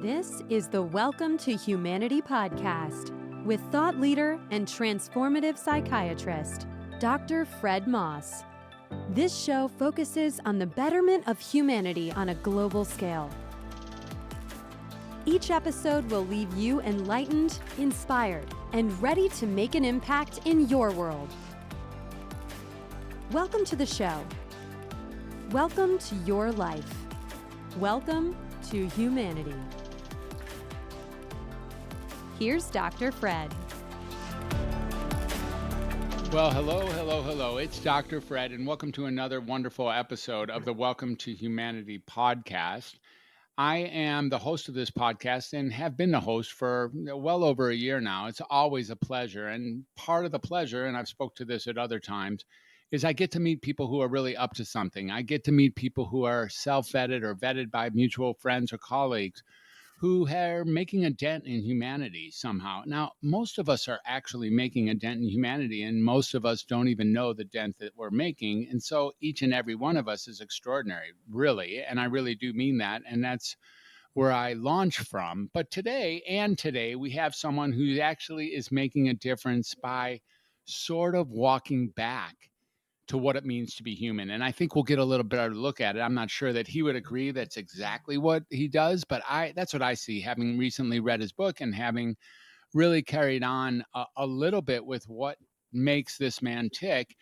This is the Welcome to Humanity podcast with thought leader and transformative psychiatrist, Dr. Fred Moss. This show focuses on the betterment of humanity on a global scale. Each episode will leave you enlightened, inspired, and ready to make an impact in your world. Welcome to the show. Welcome to your life. Welcome to humanity. Here's Dr. Fred. Well, hello. It's Dr. Fred, and welcome to another wonderful episode of the Welcome to Humanity podcast. I am the host of this podcast and have been the host for well over a year now. It's always a pleasure, and part of the pleasure, and I've spoke to this at other times, is I get to meet people who are really up to something. I get to meet people who are self-vetted or vetted by mutual friends or colleagues who are making a dent in humanity somehow. Now, most of us are actually making a dent in humanity, and most of us don't even know the dent that we're making. And so each and every one of us is extraordinary, really. And I really do mean that. And that's where I launch from. But today we have someone who actually is making a difference by sort of walking back to what it means to be human. And I think we'll get a little better look at it. I'm not sure that he would agree that's exactly what he does, but that's what I see, having recently read his book and having really carried on a little bit with what makes this man tick.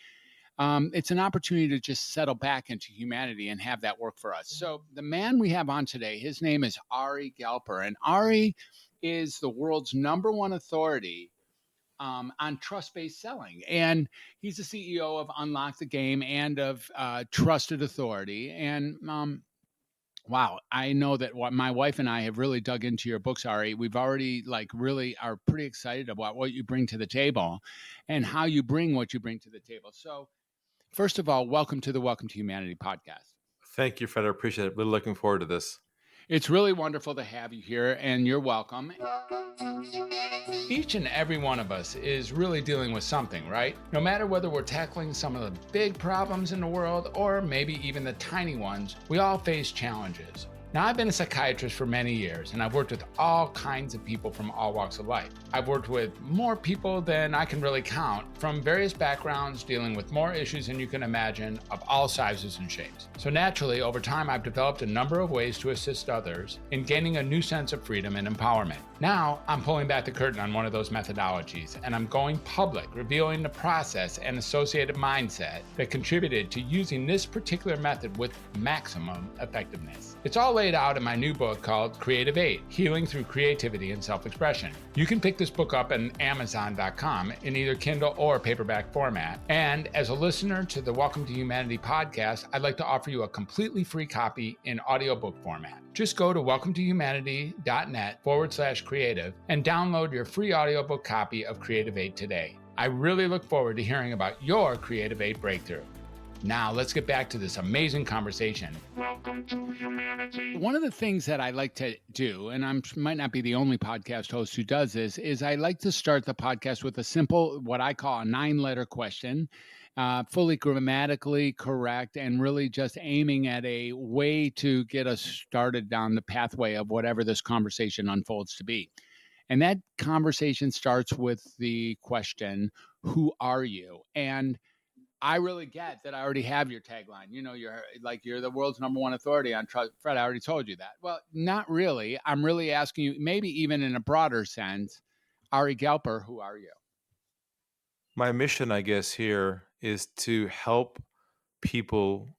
It's an opportunity to just settle back into humanity and have that work for us. So the man we have on today, his name is Ari Galper, and Ari is the world's #1 authority on trust-based selling. And he's the CEO of Unlock the Game and of Trusted Authority. And wow, I know that what my wife and I have really dug into your books, Ari. We've already really are pretty excited about what you bring to the table and how you bring what you bring to the table. So first of all, welcome to the Welcome to Humanity podcast. Thank you, Fred. I appreciate it. We're looking forward to this. It's really wonderful to have you here, and you're welcome. Each and every one of us is really dealing with something, right? No matter whether we're tackling some of the big problems in the world or maybe even the tiny ones, we all face challenges. Now, I've been a psychiatrist for many years, and I've worked with all kinds of people from all walks of life. I've worked with more people than I can really count, from various backgrounds, dealing with more issues than you can imagine, of all sizes and shapes. So naturally, over time, I've developed a number of ways to assist others in gaining a new sense of freedom and empowerment. Now, I'm pulling back the curtain on one of those methodologies, and I'm going public, revealing the process and associated mindset that contributed to using this particular method with maximum effectiveness. It's all laid out in my new book called Creative 8, Healing Through Creativity and Self-Expression. You can pick this book up on Amazon.com in either Kindle or paperback format. And as a listener to the Welcome to Humanity podcast, I'd like to offer you a completely free copy in audiobook format. Just go to welcometohumanity.net/creative and download your free audiobook copy of Creative 8 today. I really look forward to hearing about your Creative 8 breakthrough. Now, let's get back to this amazing conversation. Welcome to humanity. One of the things that I like to do, and I might not be the only podcast host who does this, is I like to start the podcast with a simple, what I call a 9-letter question, fully grammatically correct, and really just aiming at a way to get us started down the pathway of whatever this conversation unfolds to be. And that conversation starts with the question, who are you? And I really get that I already have your tagline. You know, you're the world's #1 authority on trust. Fred, I already told you that. Well, not really. I'm really asking you, maybe even in a broader sense, Ari Galper, who are you? My mission, I guess, here is to help people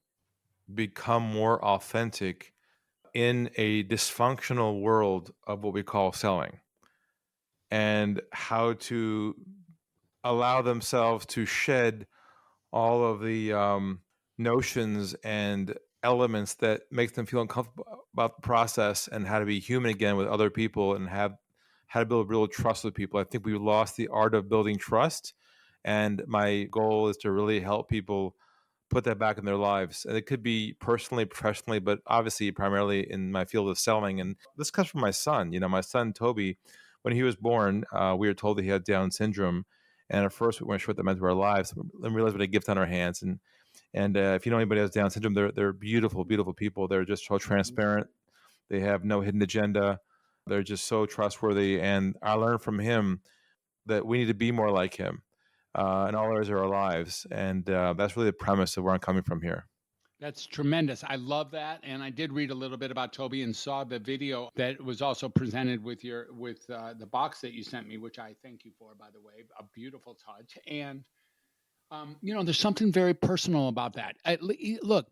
become more authentic in a dysfunctional world of what we call selling, and how to allow themselves to shed all of the notions and elements that make them feel uncomfortable about the process, and how to be human again with other people, and how to build real trust with people. I think we've lost the art of building trust, and my goal is to really help people put that back in their lives. And it could be personally, professionally, but obviously primarily in my field of selling. And this comes from my son. You know, my son, Toby, when he was born, we were told that he had Down syndrome. And at first, we weren't sure what that meant to our lives. Then realized what a gift on our hands. And if you know anybody who has Down syndrome, they're beautiful, beautiful people. They're just so transparent. They have no hidden agenda. They're just so trustworthy. And I learned from him that we need to be more like him in all areas of our lives. And that's really the premise of where I'm coming from here. That's tremendous. I love that, and I did read a little bit about Toby and saw the video that was also presented with the box that you sent me, which I thank you for, by the way. A beautiful touch, and there's something very personal about that. Look,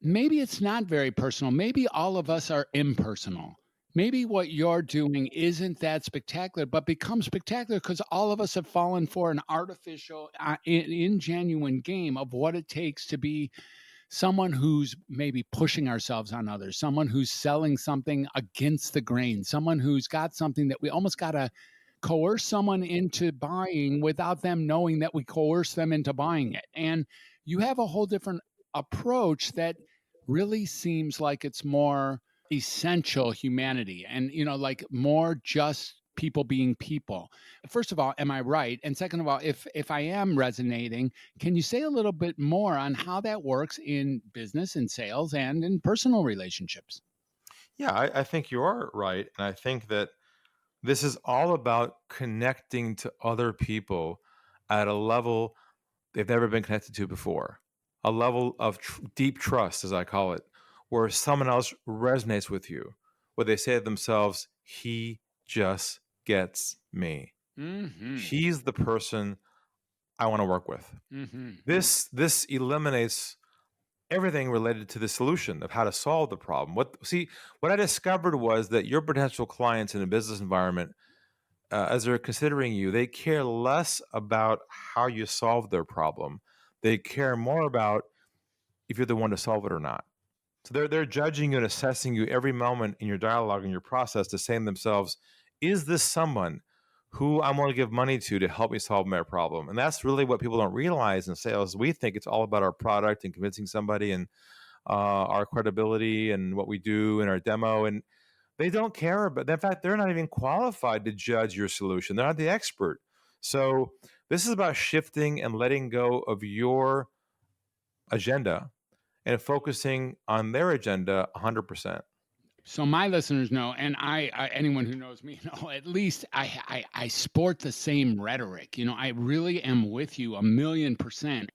maybe it's not very personal. Maybe all of us are impersonal. Maybe what you're doing isn't that spectacular, but becomes spectacular because all of us have fallen for an artificial, ingenuine game of what it takes to be someone who's maybe pushing ourselves on others, someone who's selling something against the grain, someone who's got something that we almost got to coerce someone into buying without them knowing that we coerce them into buying it. And you have a whole different approach that really seems like it's more essential humanity and, like more just people being people. First of all, am I right? And second of all, if I am resonating, can you say a little bit more on how that works in business and sales and in personal relationships? Yeah, I think you are right. And I think that this is all about connecting to other people at a level they've never been connected to before, a level of deep trust, as I call it, where someone else resonates with you, where they say to themselves, he just gets me. Mm-hmm. He's the person I want to work with. Mm-hmm. This eliminates everything related to the solution of how to solve the problem. What I discovered was that your potential clients in a business environment, as they're considering you, they care less about how you solve their problem. They care more about if you're the one to solve it or not. So they're judging you and assessing you every moment in your dialogue and your process to say to themselves, is this someone who I'm going to give money to help me solve my problem? And that's really what people don't realize in sales. We think it's all about our product and convincing somebody and our credibility and what we do in our demo. And they don't care. But in fact, they're not even qualified to judge your solution. They're not the expert. So this is about shifting and letting go of your agenda and focusing on their agenda 100%. So my listeners know, and I anyone who knows me know, at least I sport the same rhetoric. I really am with you 1,000,000%.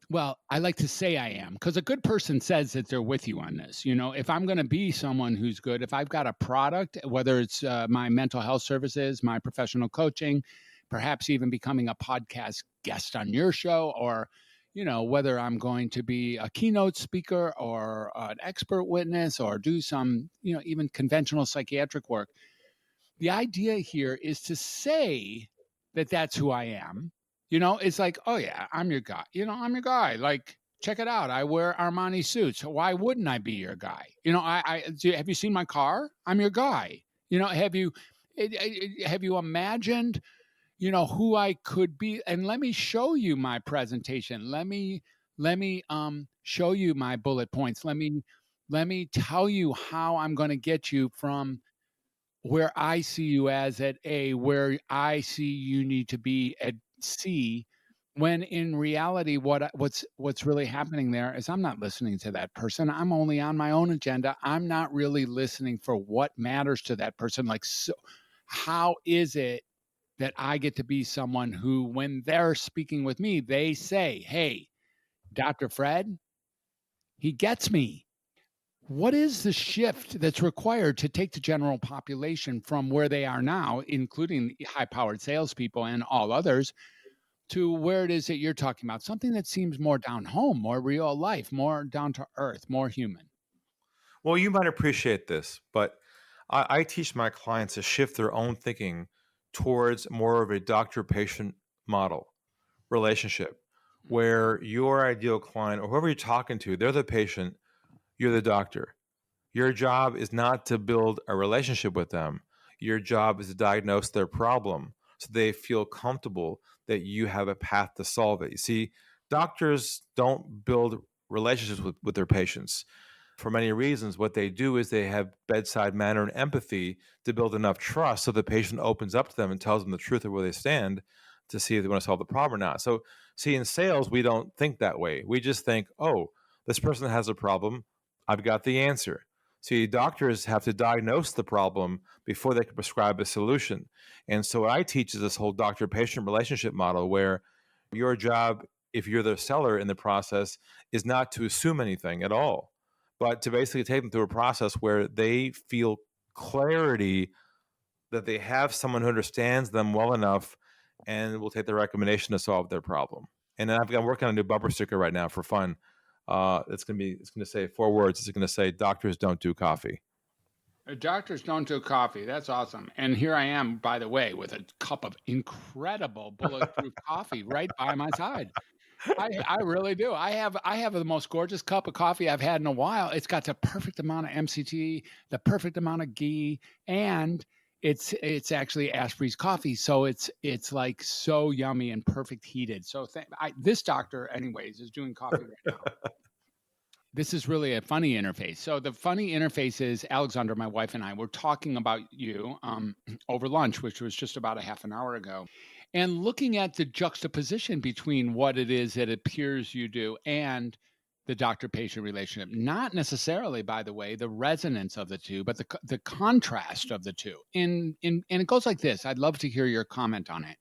Well, I like to say I am, because a good person says that they're with you on this. If I'm going to be someone who's good, if I've got a product, whether it's my mental health services, my professional coaching, perhaps even becoming a podcast guest on your show, or whether I'm going to be a keynote speaker or an expert witness or do some, even conventional psychiatric work. The idea here is to say that that's who I am. It's like, oh yeah, I'm your guy. I'm your guy. Like, check it out. I wear Armani suits. Why wouldn't I be your guy? Have you seen my car? I'm your guy. Have you imagined, who I could be? And let me show you my presentation. Let me show you my bullet points. Let me tell you how I'm going to get you from where I see you as at A, where I see you need to be at C, when in reality, what's really happening there is I'm not listening to that person. I'm only on my own agenda. I'm not really listening for what matters to that person. Like, so how is it that I get to be someone who, when they're speaking with me, they say, hey, Dr. Fred, he gets me. What is the shift that's required to take the general population from where they are now, including high-powered salespeople and all others, to where it is that you're talking about? Something that seems more down home, more real life, more down to earth, more human. Well, you might appreciate this, but I teach my clients to shift their own thinking towards more of a doctor-patient model relationship, where your ideal client or whoever you're talking to, they're the patient, you're the doctor. Your job is not to build a relationship with them. Your job is to diagnose their problem so they feel comfortable that you have a path to solve it. You see, doctors don't build relationships with their patients. For many reasons, what they do is they have bedside manner and empathy to build enough trust so the patient opens up to them and tells them the truth of where they stand to see if they want to solve the problem or not. So, see, in sales, we don't think that way. We just think, oh, this person has a problem. I've got the answer. See, doctors have to diagnose the problem before they can prescribe a solution. And so what I teach is this whole doctor-patient relationship model where your job, if you're the seller in the process, is not to assume anything at all, but to basically take them through a process where they feel clarity that they have someone who understands them well enough and will take the recommendation to solve their problem. And then I'm working on a new bumper sticker right now for fun. It's going to say 4 words. It's going to say, "Doctors don't do coffee." Doctors don't do coffee. That's awesome. And here I am, by the way, with a cup of incredible bulletproof coffee right by my side. I really do. I have the most gorgeous cup of coffee I've had in a while. It's got the perfect amount of MCT, the perfect amount of ghee, and it's actually Asprey's coffee, so it's like so yummy and perfect heated. So this doctor, anyways, is doing coffee right now. This is really a funny interface. So the funny interface is Alexandra, my wife, and I were talking about you over lunch, which was just about a half an hour ago, and looking at the juxtaposition between what it is that appears you do and the doctor-patient relationship. Not necessarily, by the way, the resonance of the two, but the contrast of the two. And it goes like this. I'd love to hear your comment on it.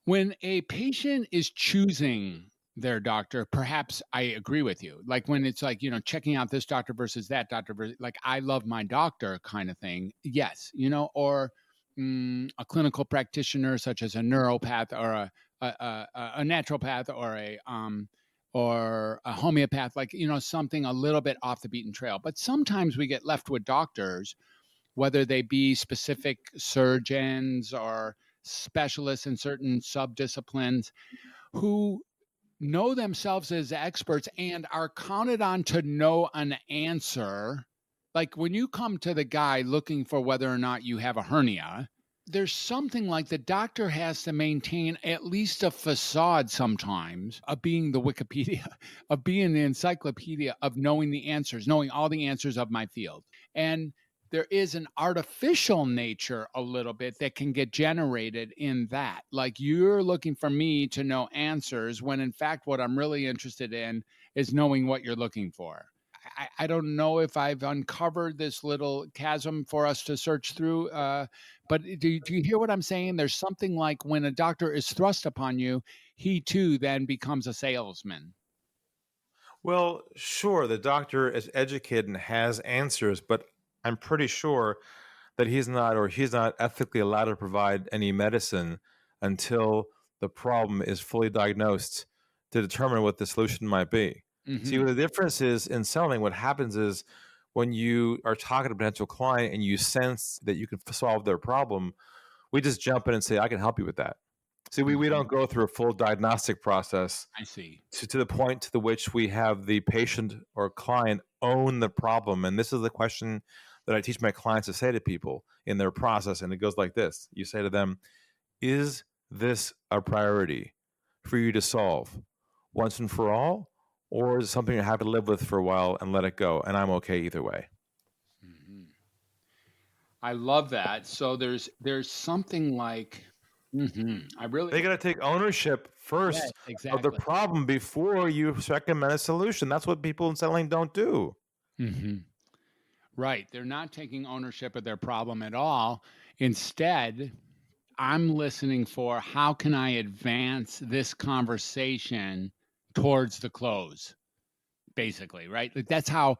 When a patient is choosing their doctor, perhaps I agree with you. Like when it's like, checking out this doctor versus that doctor, like I love my doctor kind of thing. Yes, or a clinical practitioner such as a neuropath or a naturopath or a homeopath, like, something a little bit off the beaten trail. But sometimes we get left with doctors, whether they be specific surgeons or specialists in certain subdisciplines, who know themselves as experts and are counted on to know an answer. Like when you come to the guy looking for whether or not you have a hernia, there's something like the doctor has to maintain at least a facade sometimes of being the Wikipedia, of being the encyclopedia, of knowing the answers, knowing all the answers of my field. And there is an artificial nature a little bit that can get generated in that. Like you're looking for me to know answers when in fact what I'm really interested in is knowing what you're looking for. I don't know if I've uncovered this little chasm for us to search through, but do you hear what I'm saying? There's something like when a doctor is thrust upon you, he too then becomes a salesman. Well, sure, the doctor is educated and has answers, but I'm pretty sure that he's not ethically allowed to provide any medicine until the problem is fully diagnosed to determine what the solution might be. Mm-hmm. See, the difference is in selling, what happens is when you are talking to a potential client and you sense that you can solve their problem, we just jump in and say, "I can help you with that." See, we don't go through a full diagnostic process. I see. To the point to which we have the patient or client own the problem. And this is the question that I teach my clients to say to people in their process. And it goes like this. You say to them, "Is this a priority for you to solve once and for all? Or is it something you have to live with for a while and let it go? And I'm okay either way." Mm-hmm. I love that. So there's something like, they got to take ownership first of the problem before you recommend a solution. That's what people in selling don't do. Mm-hmm. Right. They're not taking ownership of their problem at all. Instead, I'm listening for how can I advance this conversation towards the close, basically, right? Like that's how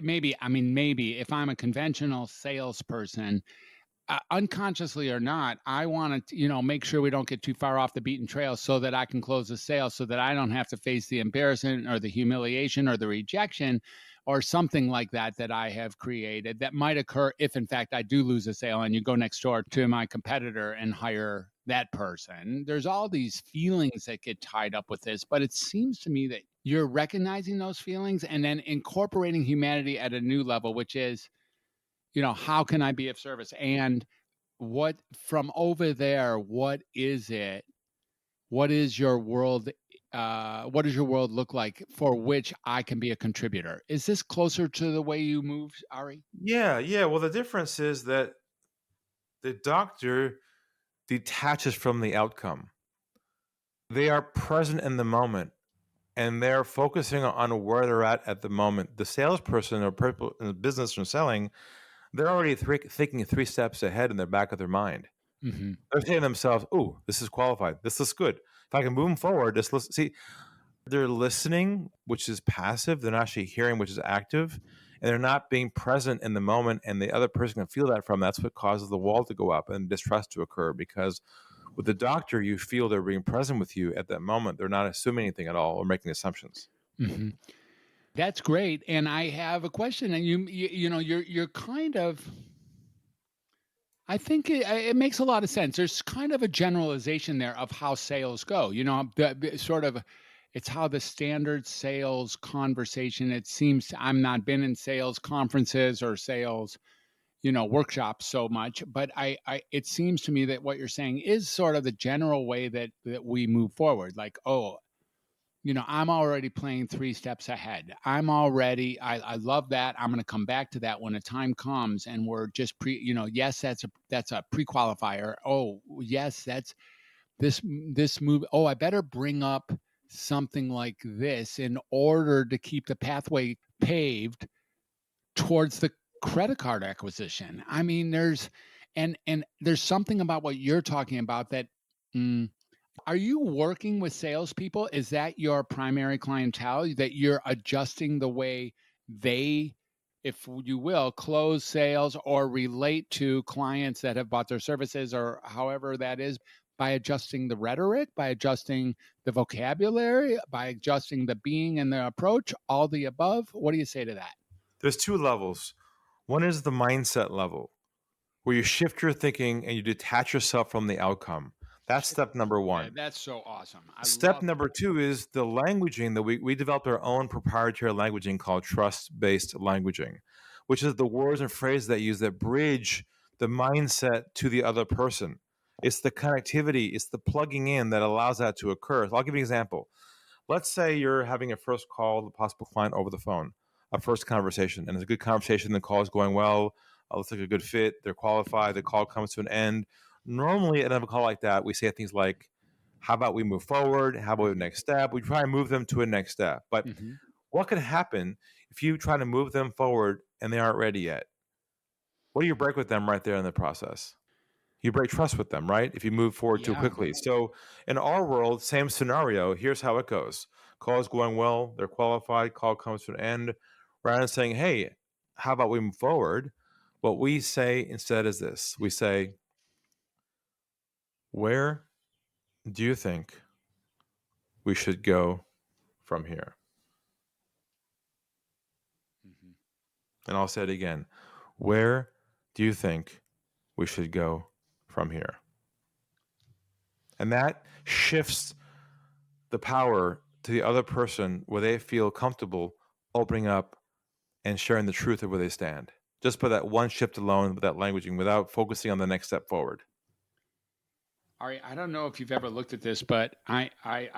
maybe if I'm a conventional salesperson, unconsciously or not, I want to, make sure we don't get too far off the beaten trail so that I can close the sale, so that I don't have to face the embarrassment or the humiliation or the rejection or something like that I have created that might occur if in fact I do lose a sale and you go next door to my competitor and hire that person. There's all these feelings that get tied up with this, but it seems to me that you're recognizing those feelings and then incorporating humanity at a new level, which is, how can I be of service? And what from over there, what is it? What is your world? What does your world look like for which I can be a contributor? Is this closer to the way you move, Ari? Yeah. Well, the difference is that the doctor detaches from the outcome. They are present in the moment and they're focusing on where they're at the moment. The salesperson or people in the business from selling, they're already thinking 3 steps ahead in the back of their mind. Mm-hmm. They're saying to themselves, "Ooh, this is qualified. This looks good. If I can move them forward, this looks." See, they're listening, which is passive. They're not actually hearing, which is active, and they're not being present in the moment. And the other person can feel that from. That's what causes the wall to go up and distrust to occur. Because with the doctor, you feel they're being present with you at that moment. They're not assuming anything at all or making assumptions. Mm-hmm. That's great. And I have a question. And you're kind of. I think it makes a lot of sense. There's kind of a generalization there of how sales go. It's how the standard sales conversation. It seems I'm not been in sales conferences or sales, workshops so much, but it seems to me that what you're saying is sort of the general way that we move forward. Like, I'm already playing 3 steps ahead. I love that. I'm going to come back to that when a time comes, and we're just yes, that's a pre-qualifier. Oh, yes, that's this move. Oh, I better bring up something like this in order to keep the pathway paved towards the credit card acquisition. I mean, there's something about what you're talking about that. Are you working with salespeople? Is that your primary clientele, that you're adjusting the way they, if you will, close sales or relate to clients that have bought their services, or however that is, by adjusting the rhetoric, by adjusting the vocabulary, by adjusting the being and the approach, all the above? What do you say to that? There's 2 levels. One is the mindset level, where you shift your thinking and you detach yourself from the outcome. That's step number 1. Yeah, that's so awesome. Step number 2 is the languaging that we developed our own proprietary languaging called trust-based languaging, which is the words and phrases that use that bridge the mindset to the other person. It's the connectivity, it's the plugging in that allows that to occur. So I'll give you an example. Let's say you're having a first call with a possible client over the phone, a first conversation, and it's a good conversation. The call is going well. Looks like a good fit. They're qualified. The call comes to an end. Normally, at a call like that, we say things like, how about we move forward? How about the next step? We try and move them to a next step. But what can happen if you try to move them forward and they aren't ready yet? What do you break with them right there in the process? You break trust with them, right? If you move forward too quickly. So in our world, same scenario. Here's how it goes. Call is going well. They're qualified. Call comes to an end. Rather than saying, hey, how about we move forward? What we say instead is this. We say, where do you think we should go from here? And I'll say it again. Where do you think we should go from here? And that shifts the power to the other person where they feel comfortable opening up and sharing the truth of where they stand. Just by that one shift alone, with that languaging, without focusing on the next step forward. Ari, I don't know if you've ever looked at this, but I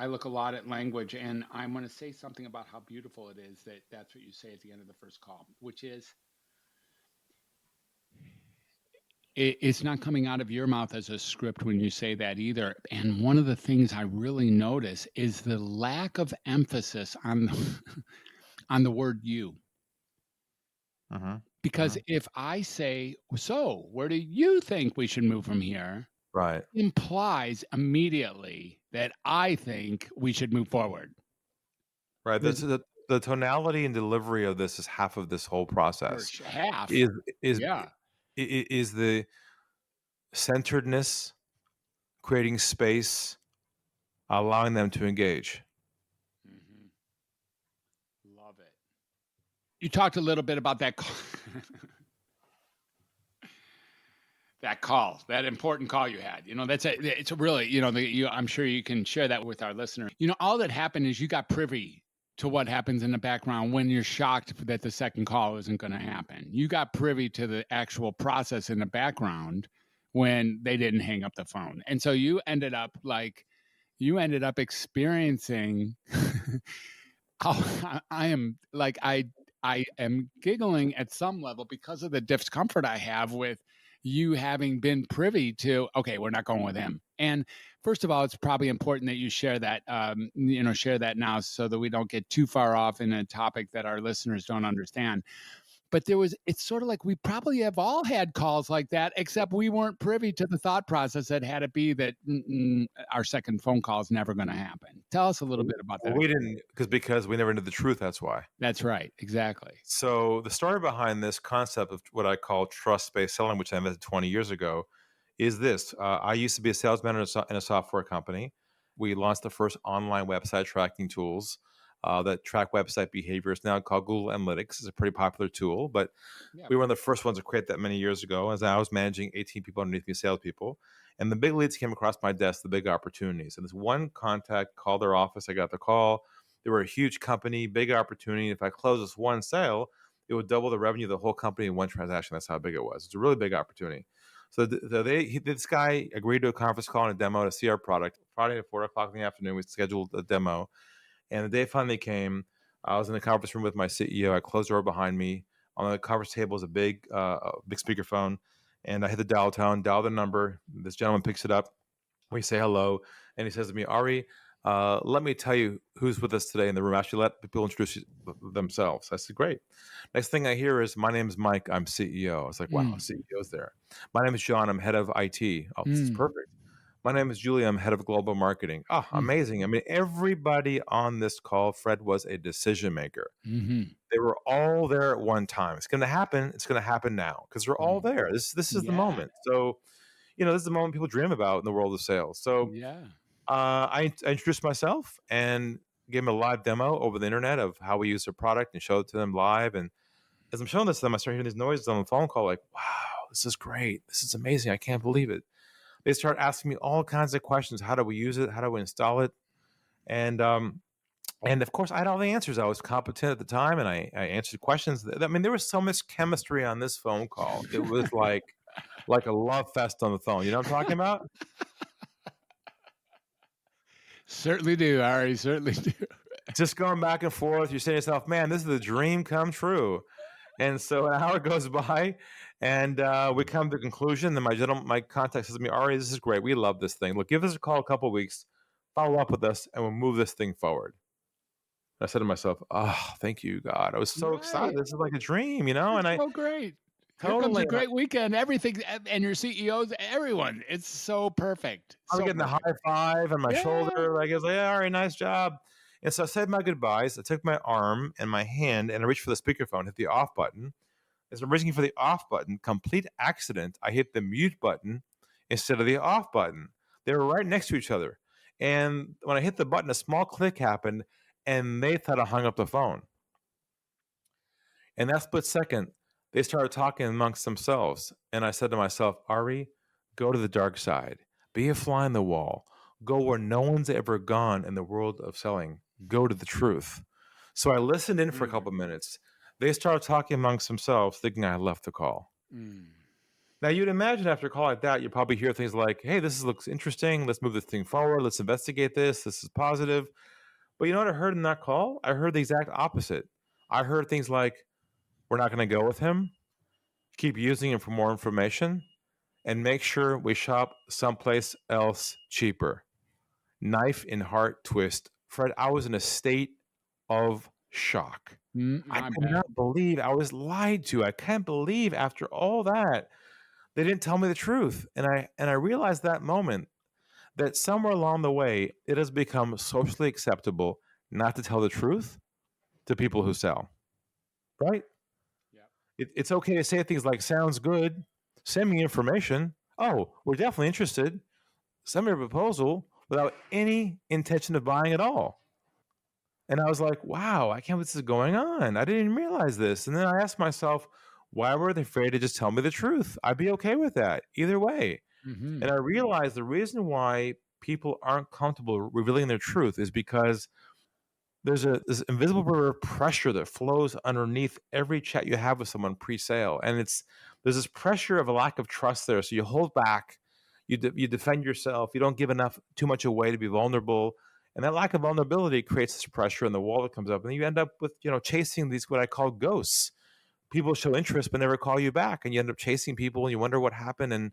look a lot at language, and I'm going to say something about how beautiful it is that's what you say at the end of the first call, which is it's not coming out of your mouth as a script when you say that either. And one of the things I really notice is the lack of emphasis on on the word you. Because if I say, so where do you think we should move from here? Right. Implies immediately that I think we should move forward. Right. The tonality and delivery of this is half of this whole process. Half. Is the centeredness, creating space, allowing them to engage. Love it. You talked a little bit about that that important call you had. It's a really, I'm sure you can share that with our listeners. All that happened is you got privy to what happens in the background when you're shocked that the second call isn't going to happen. You got privy to the actual process in the background when they didn't hang up the phone. And so you ended up experiencing I am giggling at some level because of the discomfort I have with you having been privy to, okay, we're not going with him. And first of all, it's probably important that you share that, share that now so that we don't get too far off in a topic that our listeners don't understand. But it's sort of like we probably have all had calls like that, except we weren't privy to the thought process that had it be that our second phone call is never going to happen. Tell us a little bit about that. We didn't, because we never knew the truth. That's why. That's right. Exactly. So the story behind this concept of what I call trust-based selling, which I invented 20 years ago, is this. I used to be a salesman in a software company. We launched the first online website tracking tools that track website behavior. It's now called Google Analytics. It's a pretty popular tool, but we were one of the first ones to create that many years ago, as I was managing 18 people underneath me, salespeople. And the big leads came across my desk, the big opportunities. And this one contact called their office. I got the call. They were a huge company, big opportunity. If I close this one sale, it would double the revenue of the whole company in one transaction. That's how big it was. It's a really big opportunity. So this guy agreed to a conference call and a demo to see our product. Friday at 4 o'clock in the afternoon, we scheduled a demo. And the day finally came. I was in the conference room with my CEO. I closed the door behind me. On the conference table is a big speakerphone. And I hit the dial tone, dial the number. This gentleman picks it up. We say hello. And he says to me, Ari, let me tell you who's with us today in the room. Actually, let people introduce themselves. I said, great. Next thing I hear is, my name is Mike. I'm CEO. I was like, wow, CEO's there. My name is John. I'm head of IT. Oh, this is perfect. My name is Julie. I'm head of global marketing. Oh, amazing. I mean, everybody on this call, Fred, was a decision maker. They were all there at one time. It's going to happen. It's going to happen now because they're all there. This is the moment. So, this is the moment people dream about in the world of sales. So I introduced myself and gave them a live demo over the internet of how we use their product and showed it to them live. And as I'm showing this to them, I start hearing these noises on the phone call like, wow, this is great. This is amazing. I can't believe it. They start asking me all kinds of questions. How do we use it? How do we install it? And of course, I had all the answers. I was competent at the time, and I answered questions. I mean, there was so much chemistry on this phone call. It was like a love fest on the phone. You know what I'm talking about? Certainly do, Ari. Certainly do. Just going back and forth. You're saying to yourself, man, this is the dream come true. And so an hour goes by, and we come to the conclusion. Then my contact says to me, Ari, this is great. We love this thing. Look, give us a call a couple of weeks, follow up with us, and we'll move this thing forward. I said to myself, oh, thank you, God. I was so excited. This is like a dream, It's so great. Here comes a great weekend. Everything, and your CEOs, everyone. It's so perfect. I was getting the high five on my shoulder. I was like, yeah, Ari, nice job. And so I said my goodbyes. I took my arm and my hand, and I reached for the speakerphone, hit the off button. As I'm reaching for the off button, complete accident, I hit the mute button instead of the off button. They were right next to each other. And when I hit the button, a small click happened, and they thought I hung up the phone. In that split second, they started talking amongst themselves. And I said to myself, Ari, go to the dark side. Be a fly on the wall. Go where no one's ever gone in the world of selling. Go to the truth. So I listened in for a couple of minutes. They started talking amongst themselves, thinking I left the call. Now, you'd imagine after a call like that, you probably hear things like, hey, this looks interesting. Let's move this thing forward. Let's investigate this. This is positive. But you know what I heard in that call? I heard the exact opposite. I heard things like, we're not going to go with him. Keep using him for more information. And make sure we shop someplace else cheaper. Knife in heart twist. Fred, I was in a state of shock. I could not believe I was lied to. I can't believe after all that, they didn't tell me the truth. And I realized that moment that somewhere along the way, it has become socially acceptable not to tell the truth to people who sell. Right? It's okay to say things like, sounds good. Send me information. Oh, we're definitely interested. Send me a proposal without any intention of buying at all. And I was like, wow, I can't believe this is going on. I didn't even realize this. And then I asked myself, why were they afraid to just tell me the truth? I'd be okay with that either way. And I realized the reason why people aren't comfortable revealing their truth is because there's this invisible pressure that flows underneath every chat you have with someone pre-sale. And there's this pressure of a lack of trust there. So you hold back, you defend yourself, you don't give too much away to be vulnerable. And that lack of vulnerability creates this pressure in the wall that comes up. And you end up with, chasing these, what I call ghosts. People show interest, but never call you back. And you end up chasing people and you wonder what happened. And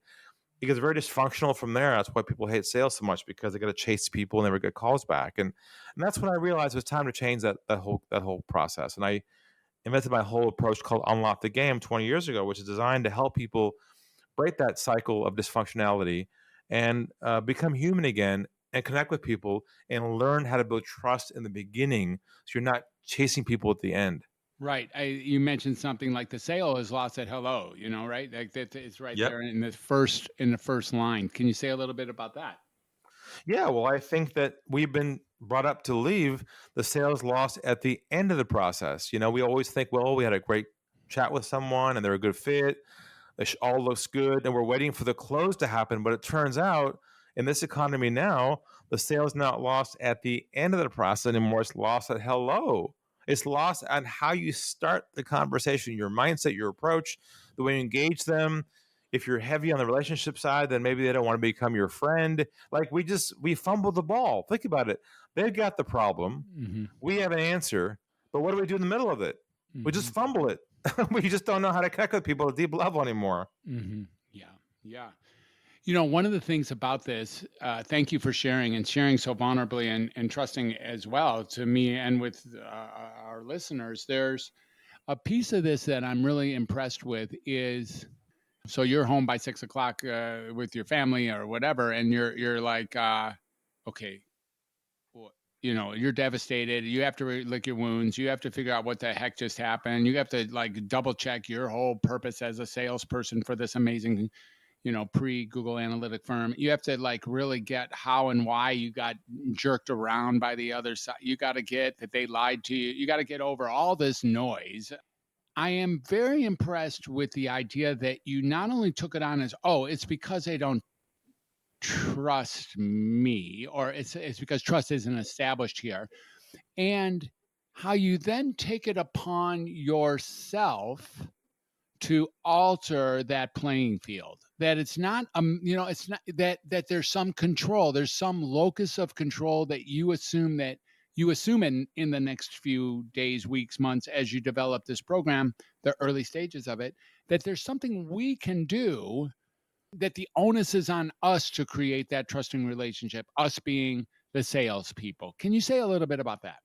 it gets very dysfunctional from there. That's why people hate sales so much, because they got to chase people and never get calls back. And that's when I realized it was time to change that whole process. And I invented my whole approach called Unlock the Game 20 years ago, which is designed to help people break that cycle of dysfunctionality and become human again and connect with people and learn how to build trust in the beginning, so you're not chasing people at the end. Right. You mentioned something like the sale is lost at hello, right? Like that it's right Yep. there in the first line. Can you say a little bit about that? Yeah, well, I think that we've been brought up to leave the sales lost at the end of the process. We always think, well, we had a great chat with someone and they're a good fit. It all looks good, and we're waiting for the close to happen. But it turns out, in this economy now, the sale is not lost at the end of the process anymore. It's lost at hello. It's lost on how you start the conversation, your mindset, your approach, the way you engage them. If you're heavy on the relationship side, then maybe they don't want to become your friend. Like we fumbled the ball. Think about it. They've got the problem. Mm-hmm. We have an answer, but what do we do in the middle of it? Mm-hmm. We just fumble it. We just don't know how to connect with people at a deep level anymore. Mm-hmm. Yeah. One of the things about this, thank you for sharing so vulnerably and trusting as well to me and with our listeners. There's a piece of this that I'm really impressed with is, so you're home by 6:00 with your family or whatever, and you're like, okay, you're devastated. You have to lick your wounds. You have to figure out what the heck just happened. You have to double check your whole purpose as a salesperson for this amazing, pre-Google analytic firm. You have to really get how and why you got jerked around by the other side. You got to get that they lied to you. You got to get over all this noise. I am very impressed with the idea that you not only took it on as, it's because they don't trust me, or it's because trust isn't established here, and how you then take it upon yourself to alter that playing field. That it's not, it's not that there's some control, there's some locus of control that you assume in the next few days, weeks, months, as you develop this program, the early stages of it, that there's something we can do, that the onus is on us to create that trusting relationship, us being the salespeople. Can you say a little bit about that?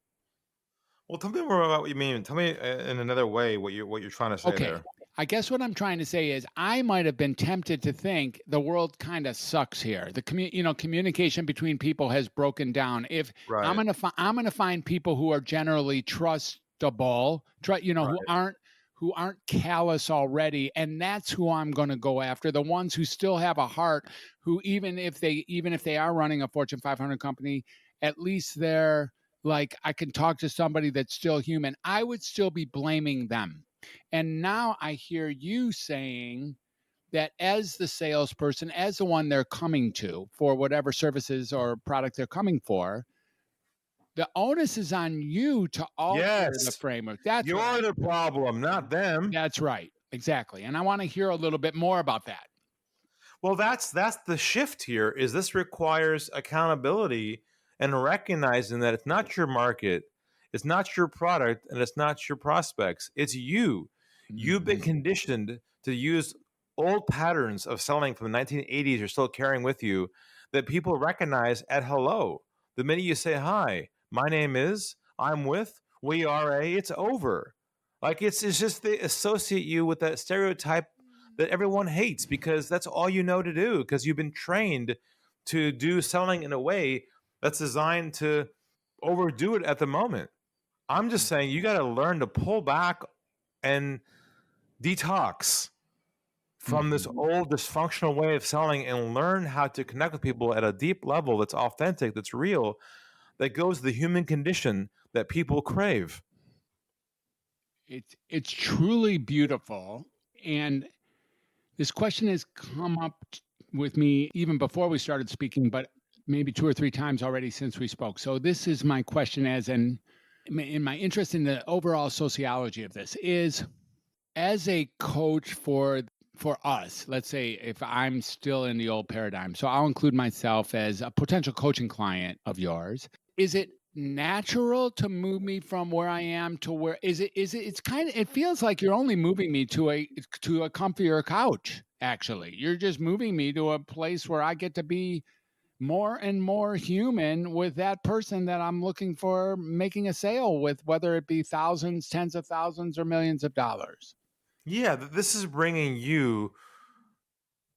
Well, tell me more about what you mean. Tell me in another way what you're trying to say there. I guess what I'm trying to say is I might have been tempted to think the world kind of sucks here. The communication between people has broken down. If Right. I'm gonna find people who are generally trustable, Right. who aren't callous already, and that's who I'm going to go after. The ones who still have a heart, who even if they are running a Fortune 500 company, at least they're like, I can talk to somebody that's still human. I would still be blaming them. And now I hear you saying that as the salesperson, as the one they're coming to for whatever services or product they're coming for, the onus is on you to alter the framework. That's You're the problem, not them. That's right. Exactly. And I want to hear a little bit more about that. Well, that's the shift here. Is this requires accountability and recognizing that it's not your market, it's not your product, and it's not your prospects. It's you. You've been conditioned to use old patterns of selling from the 1980s. You're still carrying with you that people recognize at hello. The minute you say hi, my name is, I'm with, we are a, it's over. Like it's just they associate you with that stereotype that everyone hates because that's all you know to do, because you've been trained to do selling in a way that's designed to overdo it at the moment. I'm just saying you got to learn to pull back and detox from this old dysfunctional way of selling and learn how to connect with people at a deep level that's authentic, that's real, that goes to the human condition that people crave. It's truly beautiful. And this question has come up with me even before we started speaking, but maybe 2 or 3 times already since we spoke. So this is my question in my interest in the overall sociology of this is, as a coach for us, let's say if I'm still in the old paradigm, so I'll include myself as a potential coaching client of yours. Is it natural to move me from where I am to where it's kind of, it feels like you're only moving me to a comfier couch. Actually, you're just moving me to a place where I get to be more and more human with that person that I'm looking for making a sale with, whether it be thousands, tens of thousands, or millions of dollars. Yeah, this is bringing you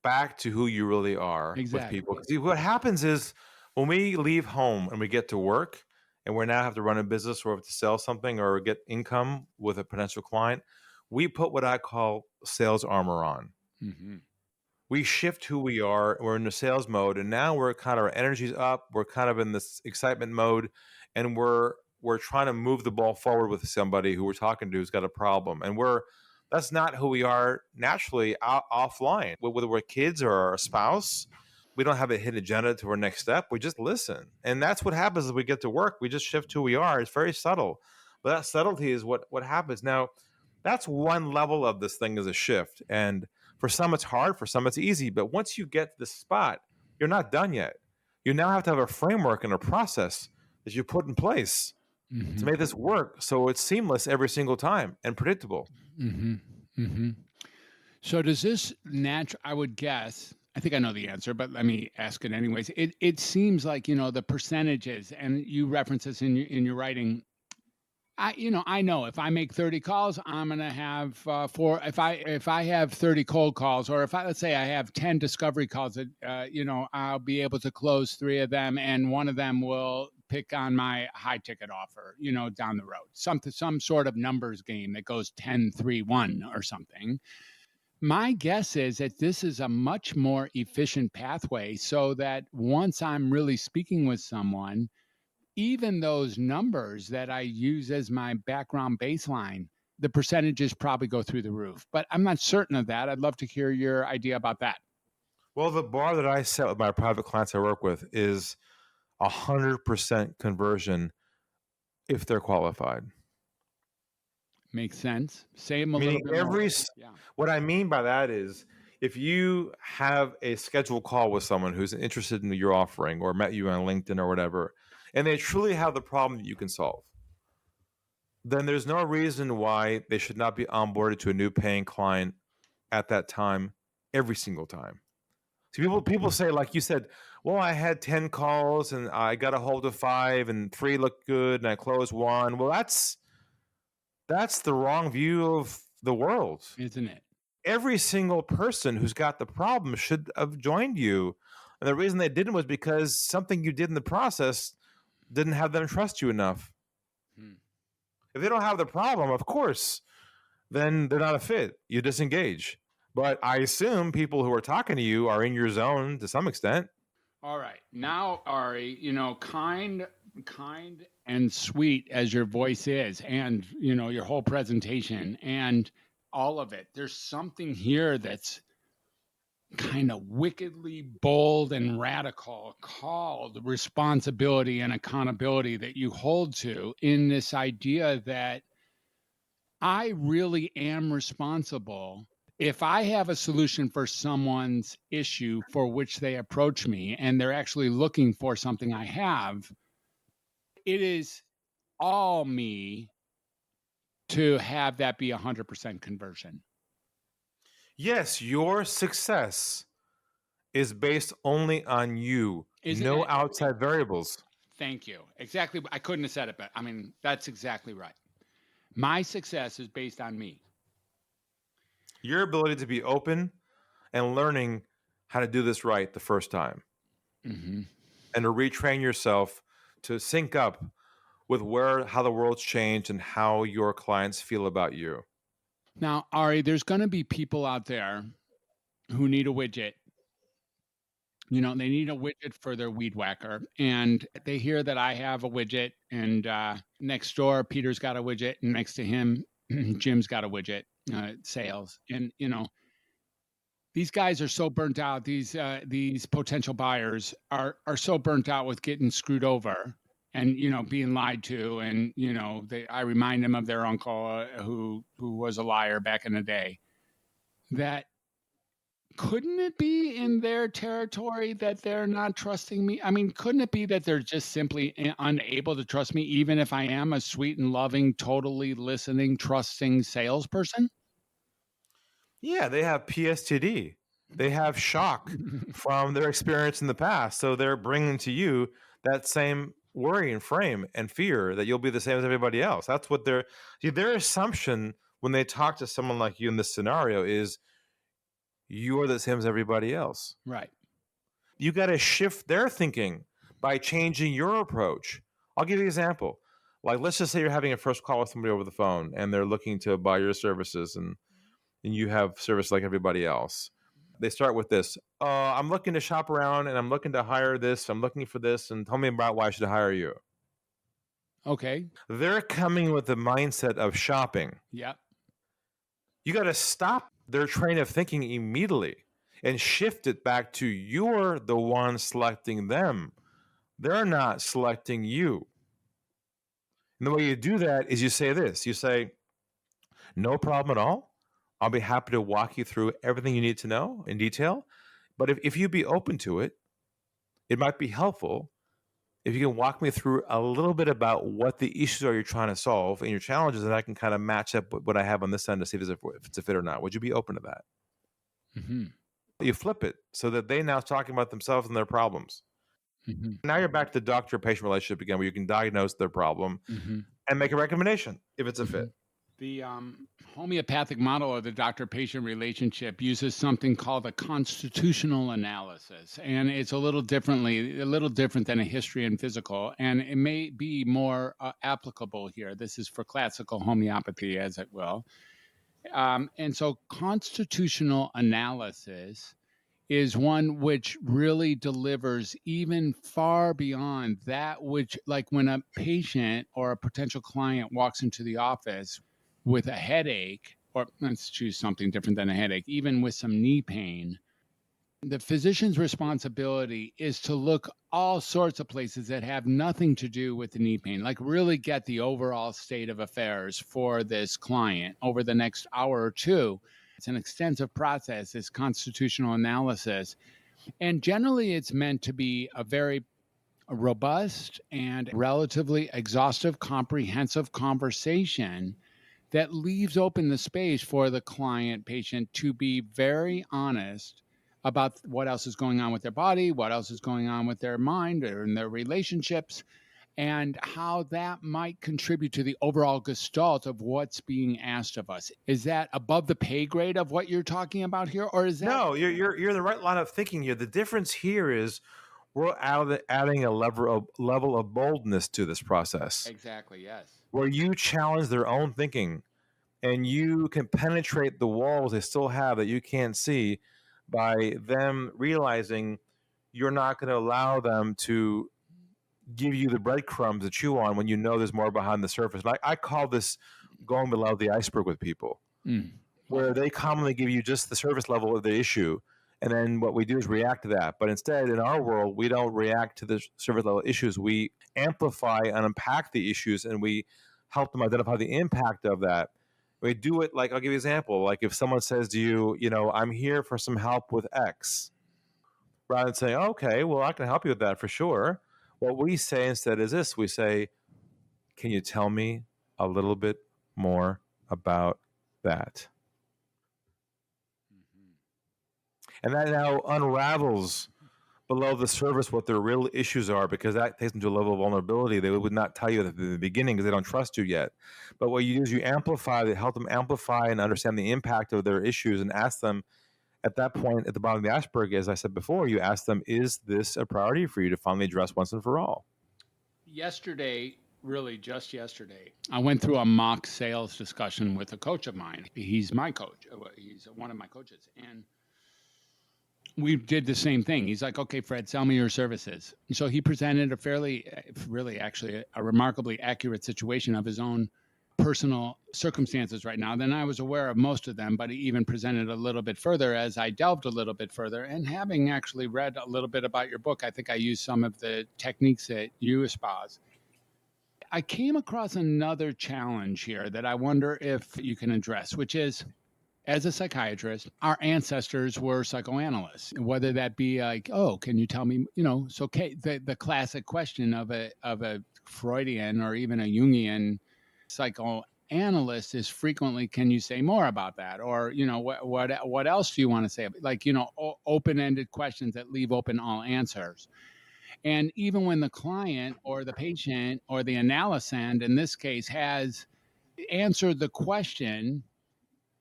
back to who you really are with people. Exactly. 'Cause what happens is when we leave home and we get to work and we now have to run a business or have to sell something or get income with a potential client, we put what I call sales armor on. Mm-hmm. We shift who we are. We're in the sales mode, and now we're kind of, our energy's up. We're kind of in this excitement mode, and we're trying to move the ball forward with somebody who we're talking to who's got a problem, and that's not who we are naturally offline. Whether we're kids or our spouse, we don't have a hidden agenda to our next step. We just listen, and that's what happens as we get to work. We just shift who we are. It's very subtle, but that subtlety is what happens. Now, that's one level of this thing is a shift, and for some, it's hard. For some, it's easy. But once you get to the spot, you're not done yet. You now have to have a framework and a process that you put in place Mm-hmm. to make this work so it's seamless every single time and predictable. Mm-hmm. Mm-hmm. So does this I would guess, I think I know the answer, but let me ask it anyways. It seems like, the percentages, and you reference this in your writing. I know if I make 30 calls, I'm going to have if I have 30 cold calls, or let's say I have 10 discovery calls that, I'll be able to close 3 of them, and one of them will pick on my high ticket offer, down the road, some sort of numbers game that goes 10-3-1 or something. My guess is that this is a much more efficient pathway, so that once I'm really speaking with someone, even those numbers that I use as my background baseline, the percentages probably go through the roof. But I'm not certain of that. I'd love to hear your idea about that. Well, the bar that I set with my private clients I work with is 100% conversion if they're qualified. Makes sense. Say them a Meaning little bit more. Yeah. What I mean by that is if you have a scheduled call with someone who's interested in your offering or met you on LinkedIn or whatever, and they truly have the problem that you can solve, then there's no reason why they should not be onboarded to a new paying client at that time, every single time. So people say, like you said, well, I had 10 calls and I got a hold of 5 and 3 looked good and I closed 1. Well, that's the wrong view of the world. Isn't it? Every single person who's got the problem should have joined you. And the reason they didn't was because something you did in the process didn't have them trust you enough. If they don't have the problem, of course, then they're not a fit. You disengage. But I assume people who are talking to you are in your zone to some extent. All right. Now, Ari, kind and sweet as your voice is, and, your whole presentation and all of it, there's something here that's kind of wickedly bold and radical called responsibility and accountability that you hold to, in this idea that I really am responsible. If I have a solution for someone's issue for which they approach me and they're actually looking for something I have, it is all me to have that be 100% conversion. Yes, your success is based only on you. No outside variables. Thank you. Exactly. I couldn't have said it better. I mean, that's exactly right. My success is based on me. Your ability to be open and learning how to do this right the first time. Mm-hmm. And to retrain yourself to sync up with how the world's changed and how your clients feel about you. Now, Ari, there's going to be people out there who need a widget. They need a widget for their weed whacker, and they hear that I have a widget, and next door, Peter's got a widget, and next to him, Jim's got a widget, sales. And, these guys are so burnt out. These potential buyers are so burnt out with getting screwed over and, being lied to. And, I remind them of their uncle who was a liar back in the day, that couldn't it be in their territory that they're not trusting me? I mean, couldn't it be that they're just simply unable to trust me, even if I am a sweet and loving, totally listening, trusting salesperson? Yeah, they have PSTD. They have shock from their experience in the past. So they're bringing to you that same worry and frame and fear that you'll be the same as everybody else. That's what their assumption when they talk to someone like you in this scenario is you're the same as everybody else. Right. You got to shift their thinking by changing your approach. I'll give you an example. Like, let's just say you're having a first call with somebody over the phone and they're looking to buy your services and you have service like everybody else. They start with this. I'm looking to shop around and I'm looking to hire this. I'm looking for this and tell me about why I should hire you. Okay. They're coming with the mindset of shopping. Yep. You got to stop their train of thinking immediately and shift it back to you're the one selecting them. They're not selecting you. And the way you do that is you say this. You say, no problem at all. I'll be happy to walk you through everything you need to know in detail. But if you'd be open to it, it might be helpful if you can walk me through a little bit about what the issues are you're trying to solve and your challenges, and I can kind of match up what I have on this end to see if it's a fit or not. Would you be open to that? Mm-hmm. You flip it so that they now talking about themselves and their problems. Mm-hmm. Now you're back to the doctor-patient relationship again, where you can diagnose their problem and make a recommendation if it's a fit. The homeopathic model of the doctor-patient relationship uses something called a constitutional analysis, and it's a little different than a history and physical, and it may be more applicable here. This is for classical homeopathy, as it will. And so constitutional analysis is one which really delivers even far beyond that which, like when a patient or a potential client walks into the office with a headache, or let's choose something different than a headache, even with some knee pain, the physician's responsibility is to look all sorts of places that have nothing to do with the knee pain, like really get the overall state of affairs for this client over the next hour or two. It's an extensive process, this constitutional analysis. And generally, it's meant to be a very robust and relatively exhaustive, comprehensive conversation that leaves open the space for the client patient to be very honest about what else is going on with their body, what else is going on with their mind or in their relationships, and how that might contribute to the overall gestalt of what's being asked of us. Is that above the pay grade of what you're talking about here, or is that? No, you're in the right line of thinking here. The difference here is we're adding a level of boldness to this process. Exactly, yes. Where you challenge their own thinking and you can penetrate the walls they still have that you can't see by them realizing you're not going to allow them to give you the breadcrumbs to chew on when you know there's more behind the surface. And I call this going below the iceberg with people, where they commonly give you just the surface level of the issue. And then what we do is react to that. But instead, in our world, we don't react to the surface level issues. We amplify and unpack the issues, and we help them identify the impact of that. We do it like, I'll give you an example. Like if someone says to you, I'm here for some help with X, rather than saying, okay, well, I can help you with that for sure. What we say instead is this. We say, can you tell me a little bit more about that? And that now unravels below the surface what their real issues are, because that takes them to a level of vulnerability they would not tell you at the beginning because they don't trust you yet. But what you do is you help them amplify and understand the impact of their issues, and ask them at that point at the bottom of the iceberg, as I said before, you ask them, is this a priority for you to finally address once and for all? Really just yesterday, I went through a mock sales discussion with a coach of mine. He's my coach. He's one of my coaches. And we did the same thing. He's like, okay, Fred, sell me your services. And so he presented a remarkably accurate situation of his own personal circumstances right now. Then I was aware of most of them, but he even presented a little bit further as I delved a little bit further. And having actually read a little bit about your book, I think I used some of the techniques that you espouse. I came across another challenge here that I wonder if you can address, which is as a psychiatrist, our ancestors were psychoanalysts, whether that be like, oh, can you tell me, so the classic question of a Freudian or even a Jungian psychoanalyst is frequently, can you say more about that? Or, what else do you want to say? Like, open-ended questions that leave open all answers. And even when the client or the patient or the analysand in this case has answered the question,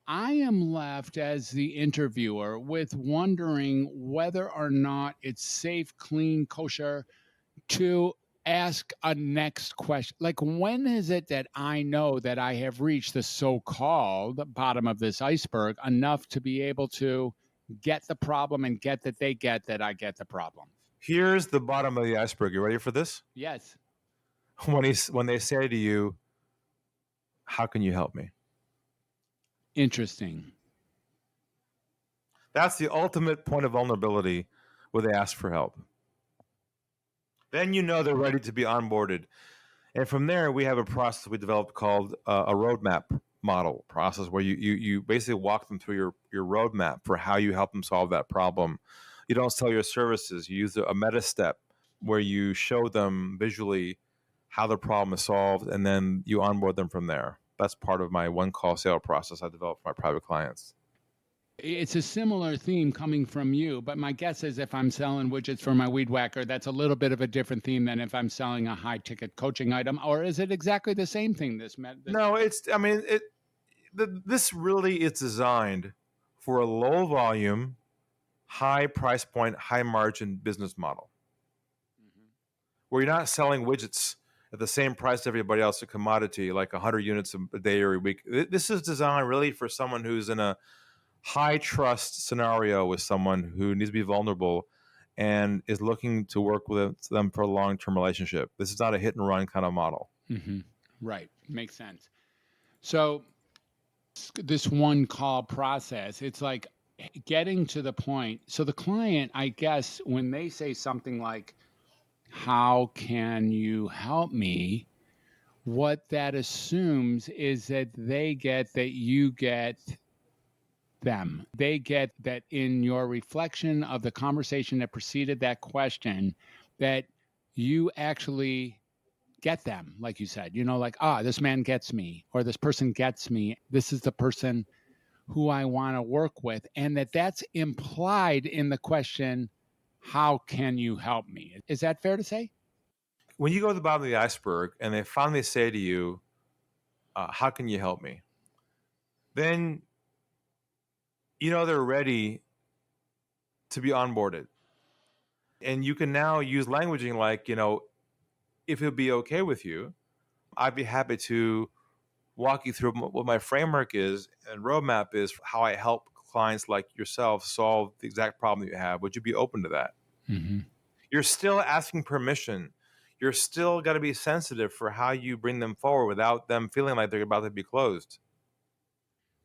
I am left as the interviewer with wondering whether or not it's safe, clean, kosher to ask a next question. Like, when is it that I know that I have reached the so-called bottom of this iceberg enough to be able to get the problem and get that they get that I get the problem? Here's the bottom of the iceberg. You ready for this? Yes. When they say to you, how can you help me? Interesting. That's the ultimate point of vulnerability where they ask for help. Then you know they're ready to be onboarded. And from there, we have a process we developed called a roadmap model process, where you basically walk them through your roadmap for how you help them solve that problem. You don't sell your services. You use a meta step where you show them visually how the problem is solved, and then you onboard them from there. That's part of my one-call sale process I developed for my private clients. It's a similar theme coming from you, but my guess is if I'm selling widgets for my weed whacker, that's a little bit of a different theme than if I'm selling a high-ticket coaching item. Or is it exactly the same thing? No, this really is designed for a low volume, high price point, high margin business model, where you're not selling widgets at the same price as everybody else, a commodity like 100 units a day or a week. This is designed really for someone who's in a high trust scenario with someone who needs to be vulnerable and is looking to work with them for a long-term relationship. This is not a hit and run kind of model. Mm-hmm. Right. Makes sense. So this one call process, it's like getting to the point. So the client, I guess, when they say something like, how can you help me? What that assumes is that they get that you get them. They get that in your reflection of the conversation that preceded that question, that you actually get them, like you said, like, this man gets me, or this person gets me. This is the person who I want to work with. And that's implied in the question, how can you help me? Is that fair to say? When you go to the bottom of the iceberg and they finally say to you, how can you help me? Then they're ready to be onboarded. And you can now use languaging like, if it'd be okay with you, I'd be happy to walk you through what my framework is and roadmap is for how I help clients like yourself solve the exact problem that you have. Would you be open to that? Mm-hmm. You're still asking permission. You're still got to be sensitive for how you bring them forward without them feeling like they're about to be closed.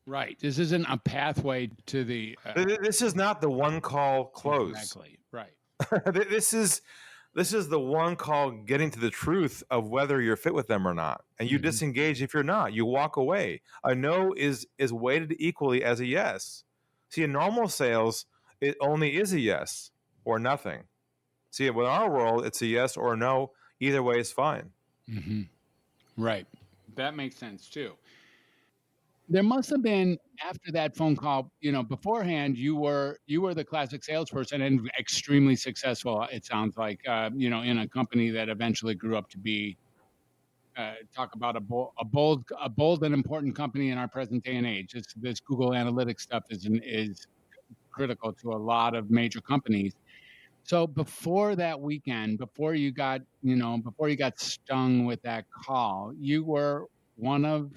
Right. This isn't a pathway to the... This is not the one call close. Exactly. Right. This is the one call getting to the truth of whether you're fit with them or not. And you disengage if you're not. You walk away. A no is weighted equally as a yes. See, in normal sales, it only is a yes or nothing. See, with our world, it's a yes or a no. Either way is fine. Mm-hmm. Right. That makes sense too. There must have been, after that phone call, beforehand, you were the classic salesperson and extremely successful. It sounds like, in a company that eventually grew up to be, talk about a bold and important company in our present day and age. This Google Analytics stuff is critical to a lot of major companies. So before that weekend, before you got stung with that call, you were one of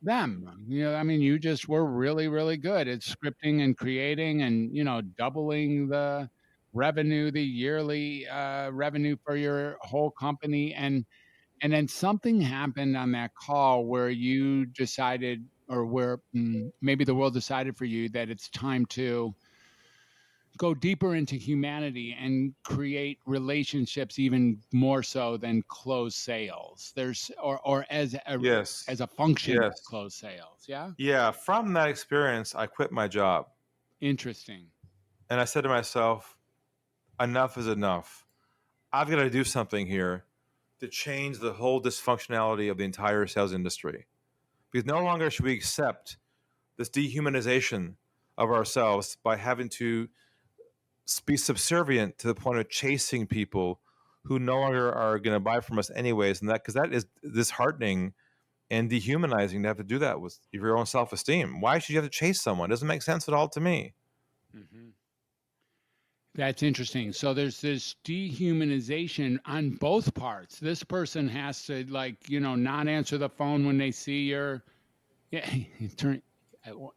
them. You just were really, really good at scripting and creating and, doubling the revenue, the yearly revenue for your whole company. And then something happened on that call where you decided, or where maybe the world decided for you, that it's time to go deeper into humanity and create relationships even more so than close sales. There's or as Yes. a function of Yes. close sales. Yeah. Yeah. From that experience, I quit my job. Interesting. And I said to myself, enough is enough. I've got to do something here to change the whole dysfunctionality of the entire sales industry. Because no longer should we accept this dehumanization of ourselves by having to be subservient to the point of chasing people who no longer are going to buy from us anyways. And that, because that is disheartening and dehumanizing to have to do that with your own self-esteem. Why should you have to chase someone? It doesn't make sense at all to me. Mm-hmm. That's interesting. So there's this dehumanization on both parts. This person has to, like, not answer the phone when they see your. Yeah,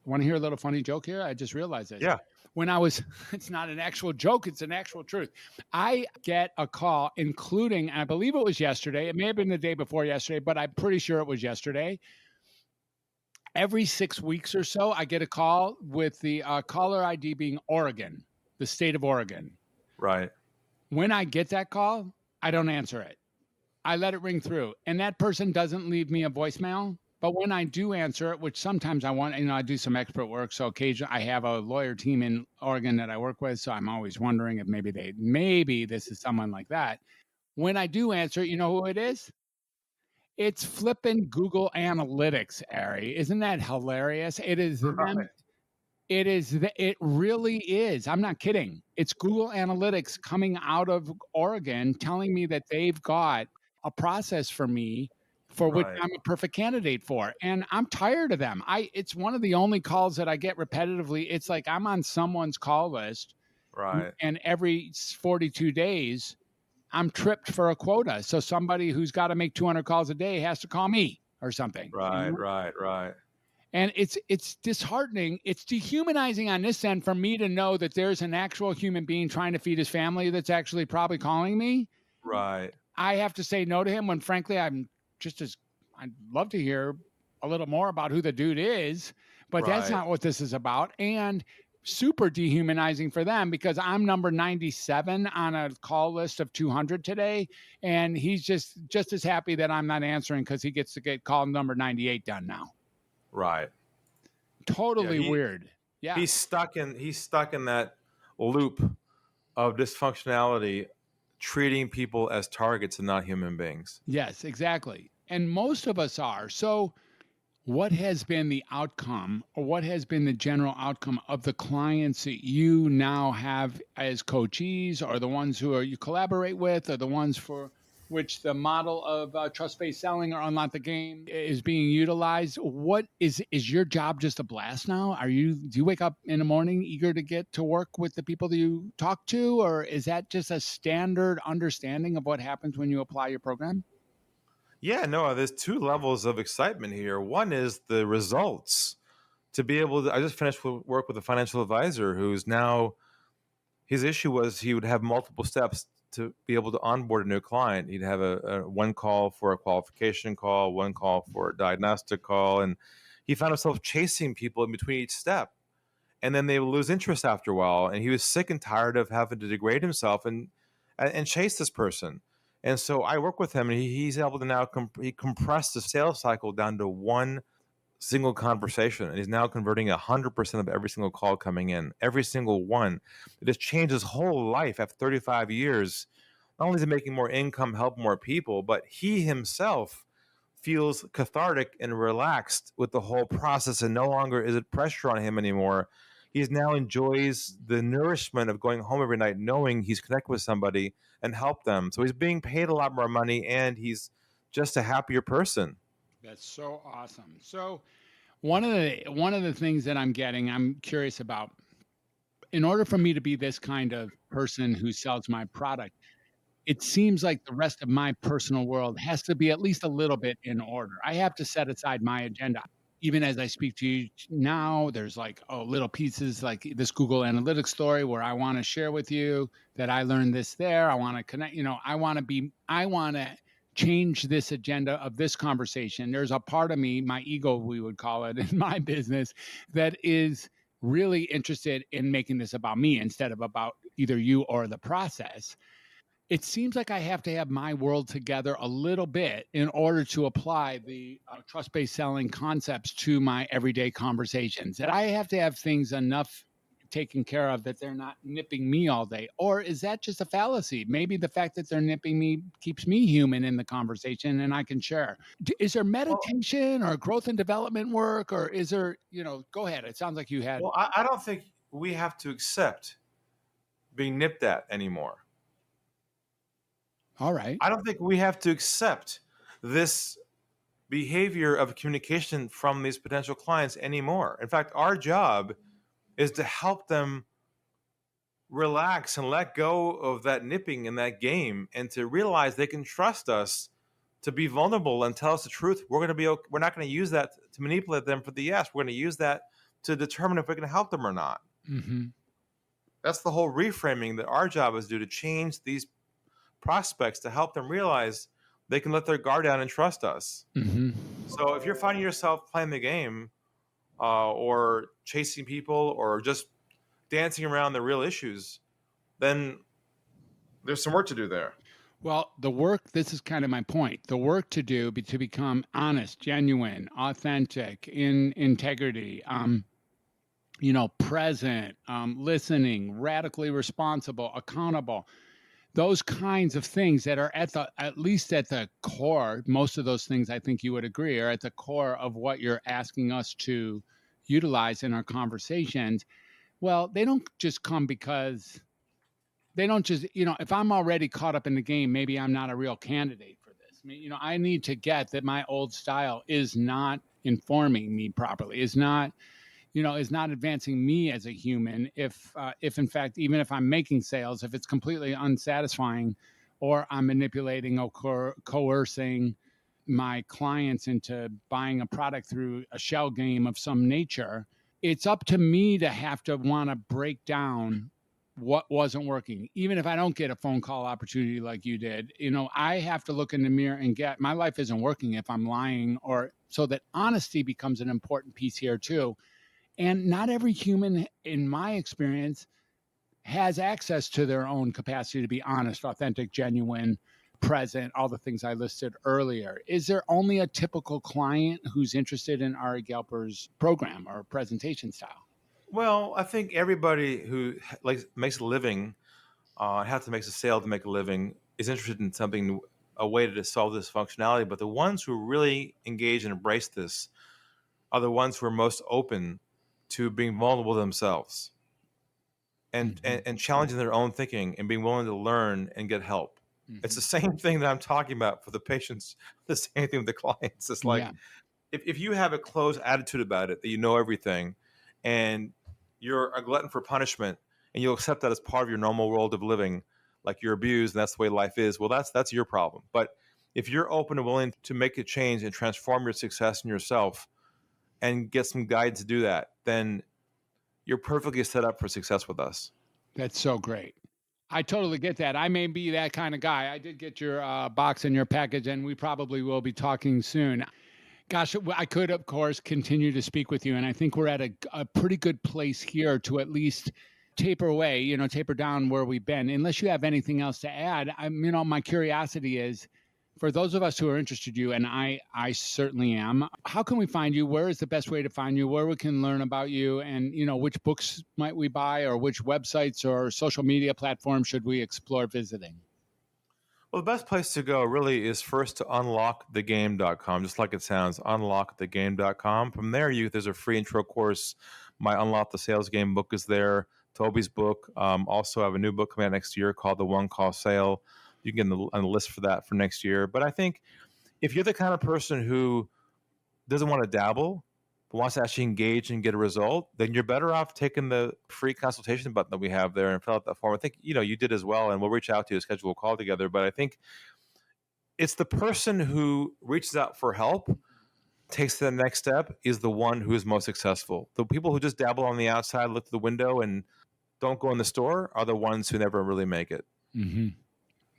want to hear a little funny joke here? I just realized this. Yeah. When I was, it's not an actual joke, it's an actual truth. I get a call, including, I believe it was yesterday. It may have been the day before yesterday, but I'm pretty sure it was yesterday. Every 6 weeks or so, I get a call with the caller ID being Oregon, the state of Oregon. Right. When I get that call, I don't answer it. I let it ring through. And that person doesn't leave me a voicemail. But when I do answer it, which sometimes I want, I do some expert work. So occasionally I have a lawyer team in Oregon that I work with. So I'm always wondering if maybe this is someone like that. When I do answer it, you know who it is? It's flipping Google Analytics, Ari. Isn't that hilarious? It is them. It really is. I'm not kidding. It's Google Analytics coming out of Oregon telling me that they've got a process for me for which I'm a perfect candidate for. And I'm tired of them. It's one of the only calls that I get repetitively. It's like I'm on someone's call list. Right. And every 42 days, I'm tripped for a quota. So somebody who's got to make 200 calls a day has to call me or something. Right. And it's disheartening. It's dehumanizing on this end for me to know that there's an actual human being trying to feed his family that's actually probably calling me. Right. I have to say no to him when, frankly, I'd love to hear a little more about who the dude is, but that's not what this is about. And super dehumanizing for them because I'm number 97 on a call list of 200 today. And he's just as happy that I'm not answering because he gets to get call number 98 done now. Right. Totally weird. Yeah. He's stuck in that loop of dysfunctionality, treating people as targets and not human beings. Yes, exactly. And most of us are. So what has been the outcome, or what has been the general outcome of the clients that you now have as coachees, or the ones who you collaborate with, or the ones for which the model of trust-based selling or Unlock the Game is being utilized? What is your job just a blast now? Do you wake up in the morning eager to get to work with the people that you talk to, or is that just a standard understanding of what happens when you apply your program? Yeah, no, there's two levels of excitement here. One is the results. To be able to, I just finished work with a financial advisor who's now, his issue was he would have multiple steps to be able to onboard a new client. He'd have a one call for a qualification call, one call for a diagnostic call. And he found himself chasing people in between each step. And then they would lose interest after a while. And he was sick and tired of having to degrade himself and chase this person. And so I work with him, and he's able to now compress the sales cycle down to one single conversation. And he's now converting 100% of every single call coming in, every single one. It has changed his whole life after 35 years. Not only is he making more income, help more people, but he himself feels cathartic and relaxed with the whole process, and no longer is it pressure on him anymore. He now enjoys the nourishment of going home every night knowing he's connected with somebody and help them. So he's being paid a lot more money, and he's just a happier person. That's so awesome. So one of the things that I'm curious about, in order for me to be this kind of person who sells my product, it seems like the rest of my personal world has to be at least a little bit in order. I have to set aside my agenda. Even as I speak to you now, there's little pieces like this Google Analytics story where I want to share with you that I learned this there. I want to connect, I want to change this agenda of this conversation. There's a part of me, my ego, we would call it in my business, that is really interested in making this about me instead of about either you or the process. It seems like I have to have my world together a little bit in order to apply the trust-based selling concepts to my everyday conversations. And I have to have things enough taken care of that they're not nipping me all day. Or is that just a fallacy? Maybe the fact that they're nipping me keeps me human in the conversation and I can share. Is there meditation or growth and development work, or is there, go ahead. It sounds like you had. Well, I don't think we have to accept being nipped at anymore. All right. I don't think we have to accept this behavior of communication from these potential clients anymore. In fact, our job is to help them relax and let go of that nipping in that game and to realize they can trust us to be vulnerable and tell us the truth. We're not going to use that to manipulate them for the yes. We're going to use that to determine if we can help them or not. Mm-hmm. That's the whole reframing that our job is to change these prospects to help them realize they can let their guard down and trust us. Mm-hmm. So if you're finding yourself playing the game or chasing people or just dancing around the real issues, then there's some work to do there. Well, this is kind of my point. The work to do to become honest, genuine, authentic, in integrity, present, listening, radically responsible, accountable. Those kinds of things that are at least at the core, most of those things I think you would agree are at the core of what you're asking us to utilize in our conversations. Well, they don't just come because they don't just, if I'm already caught up in the game, maybe I'm not a real candidate for this. I mean, I need to get that my old style is not informing me properly, is not advancing me as a human. If in fact, even if I'm making sales, if it's completely unsatisfying, or I'm manipulating or coercing my clients into buying a product through a shell game of some nature, it's up to me to have to want to break down what wasn't working. Even if I don't get a phone call opportunity like you did, I have to look in the mirror and get my life isn't working if I'm lying, or so that honesty becomes an important piece here too. And not every human, in my experience, has access to their own capacity to be honest, authentic, genuine, present, all the things I listed earlier. Is there only a typical client who's interested in Ari Galper's program or presentation style? Well, I think everybody who makes a living, has to make a sale to make a living, is interested in something, a way to solve this functionality. But the ones who really engage and embrace this are the ones who are most open to being vulnerable themselves and challenging their own thinking and being willing to learn and get help. Mm-hmm. It's the same thing that I'm talking about for the patients, the same thing with the clients. It's like, if you have a closed attitude about it, that you know everything and you're a glutton for punishment and you'll accept that as part of your normal world of living, like you're abused and that's the way life is, well, that's your problem. But if you're open and willing to make a change and transform your success in yourself and get some guidance to do that, then you're perfectly set up for success with us. That's so great. I totally get that. I may be that kind of guy. I did get your box and your package, and we probably will be talking soon. Gosh, I could, of course, continue to speak with you, and I think we're at a pretty good place here to at least taper away, taper down where we've been. Unless you have anything else to add, my curiosity is, for those of us who are interested in you, and I certainly am, how can we find you? Where is the best way to find you? Where we can learn about you? And, which books might we buy, or which websites or social media platforms should we explore visiting? Well, the best place to go really is first to unlockthegame.com, just like it sounds, unlockthegame.com. From there, there's a free intro course. My Unlock the Sales Game book is there. Toby's book. Also have a new book coming out next year called The One Call Sale. You can get on the list for that for next year. But I think if you're the kind of person who doesn't want to dabble, but wants to actually engage and get a result, then you're better off taking the free consultation button that we have there and fill out that form. I think, you did as well, and we'll reach out to you, schedule a call together. But I think it's the person who reaches out for help, takes the next step, is the one who is most successful. The people who just dabble on the outside, look through the window, and don't go in the store are the ones who never really make it. Mm-hmm.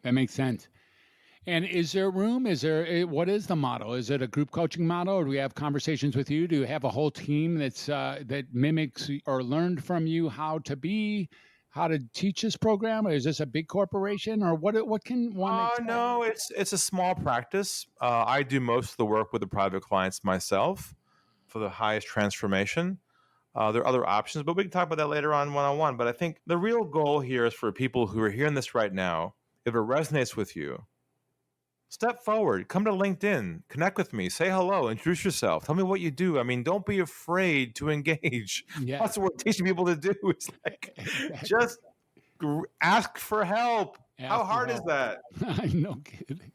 That makes sense. And is there room? What is the model? Is it a group coaching model, or do we have conversations with you? Do you have a whole team that mimics or learned from you how to teach this program? Or is this a big corporation, or what can one expect? No, it's a small practice. I do most of the work with the private clients myself for the highest transformation. There are other options, but we can talk about that later on one-on-one. But I think the real goal here is for people who are hearing this right now, if it resonates with you, step forward, come to LinkedIn, connect with me, say hello, introduce yourself, tell me what you do. I mean, don't be afraid to engage. Yeah. That's what we're teaching people to do. It's like, just ask for help. How hard is that? No kidding.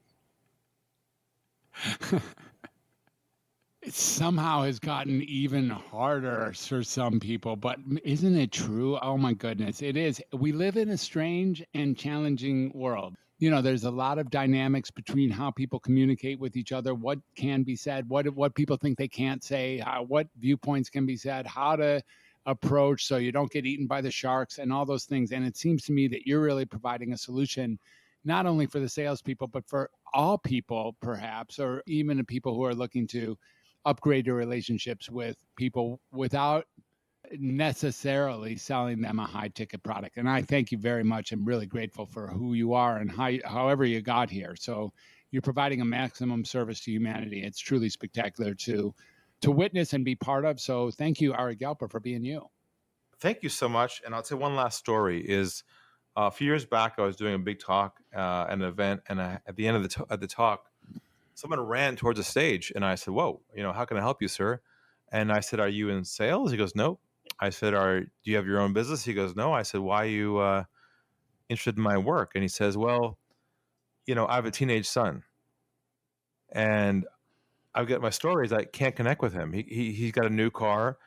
It somehow has gotten even harder for some people, but isn't it true? Oh my goodness, it is. We live in a strange and challenging world. There's a lot of dynamics between how people communicate with each other, what can be said, what people think they can't say, what viewpoints can be said, how to approach so you don't get eaten by the sharks and all those things. And it seems to me that you're really providing a solution, not only for the salespeople, but for all people, perhaps, or even the people who are looking to upgrade your relationships with people without necessarily selling them a high ticket product. And I thank you very much. I'm really grateful for who you are and however you got here. So you're providing a maximum service to humanity. It's truly spectacular to witness and be part of. So thank you, Ari Galper, for being you. Thank you so much. And I'll say one last story is a few years back, I was doing a big talk at an event. And at the end of the talk, someone ran towards the stage and I said, whoa, how can I help you, sir? And I said, are you in sales? He goes, no. I said, do you have your own business? He goes, no. I said, why are you interested in my work? And he says, well, I have a teenage son and I've got my stories. I can't connect with him. He's got a new car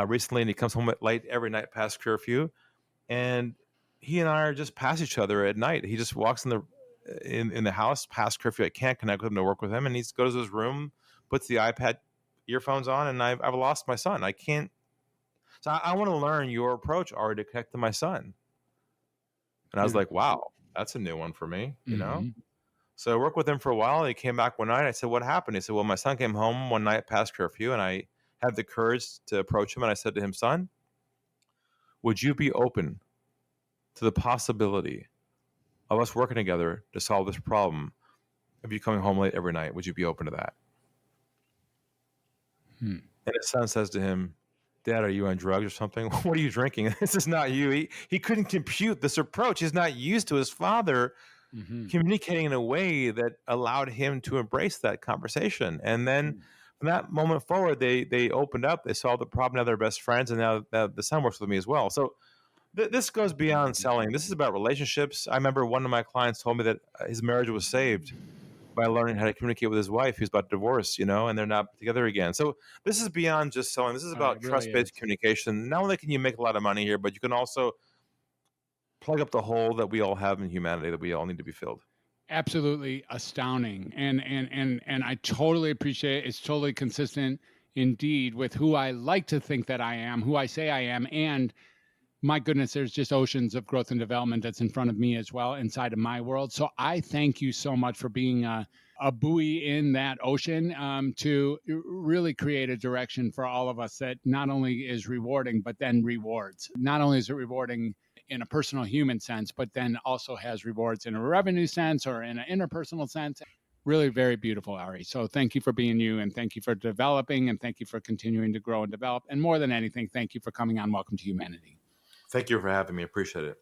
recently and he comes home late every night past curfew. And he and I are just past each other at night. He just walks in the house past curfew. I can't connect with him to work with him. And he goes to his room, puts the iPad earphones on, and I've lost my son. I can't. So I want to learn your approach, Ari, to connect to my son. And I was like, wow, that's a new one for me, So I worked with him for a while. He came back one night. I said, what happened? He said, well, my son came home one night past curfew, and I had the courage to approach him. And I said to him, son, would you be open to the possibility of us working together to solve this problem of you coming home late every night? Would you be open to that? And his son says to him, Dad, are you on drugs or something? What are you drinking? This is not you. He couldn't compute this approach. He's not used to his father communicating in a way that allowed him to embrace that conversation. And then from that moment forward, they opened up. They solved the problem. Now they're best friends. And now the son works with me as well. So this goes beyond selling. This is about relationships. I remember one of my clients told me that his marriage was saved by learning how to communicate with his wife who's about to divorce, and they're not together again. So this is beyond just selling. This is about trust-based communication. Not only can you make a lot of money here, but you can also plug up the hole that we all have in humanity that we all need to be filled. Absolutely astounding. And I totally appreciate it. It's totally consistent indeed with who I like to think that I am, who I say I am, and my goodness, there's just oceans of growth and development that's in front of me as well inside of my world. So I thank you so much for being a buoy in that ocean to really create a direction for all of us that not only is rewarding, but then rewards. Not only is it rewarding in a personal human sense, but then also has rewards in a revenue sense or in an interpersonal sense. Really very beautiful, Ari. So thank you for being you, and thank you for developing, and thank you for continuing to grow and develop. And more than anything, thank you for coming on Welcome to Humanity. Thank you for having me. Appreciate it.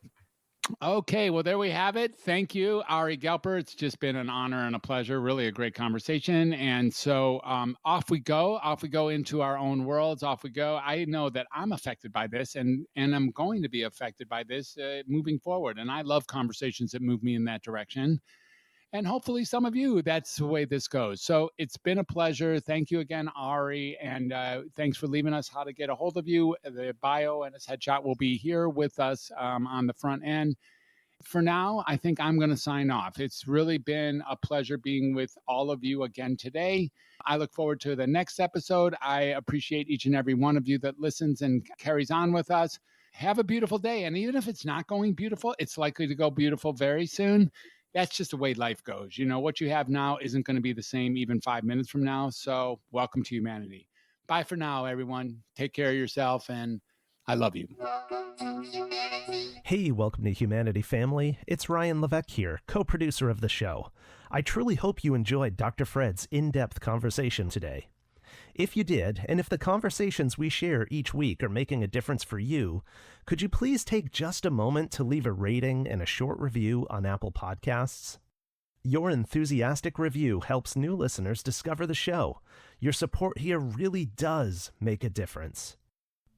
Okay, well, there we have it. Thank you, Ari Galper. It's just been an honor and a pleasure. Really a great conversation. And so off we go into our own worlds. Off we go. I know that I'm affected by this and I'm going to be affected by this moving forward. And I love conversations that move me in that direction. And hopefully some of you, that's the way this goes. So it's been a pleasure. Thank you again, Ari. And thanks for leaving us how to get a hold of you. The bio and his headshot will be here with us on the front end. For now, I think I'm going to sign off. It's really been a pleasure being with all of you again today. I look forward to the next episode. I appreciate each and every one of you that listens and carries on with us. Have a beautiful day. And even if it's not going beautiful, it's likely to go beautiful very soon. that's just the way life goes. What you have now isn't going to be the same even 5 minutes from now. So welcome to humanity. Bye for now, everyone. Take care of yourself, and I love you. Hey, welcome to Humanity Family. It's Ryan Levesque here, co-producer of the show. I truly hope you enjoyed Dr. Fred's in-depth conversation today. If you did, and if the conversations we share each week are making a difference for you, could you please take just a moment to leave a rating and a short review on Apple Podcasts? Your enthusiastic review helps new listeners discover the show. Your support here really does make a difference.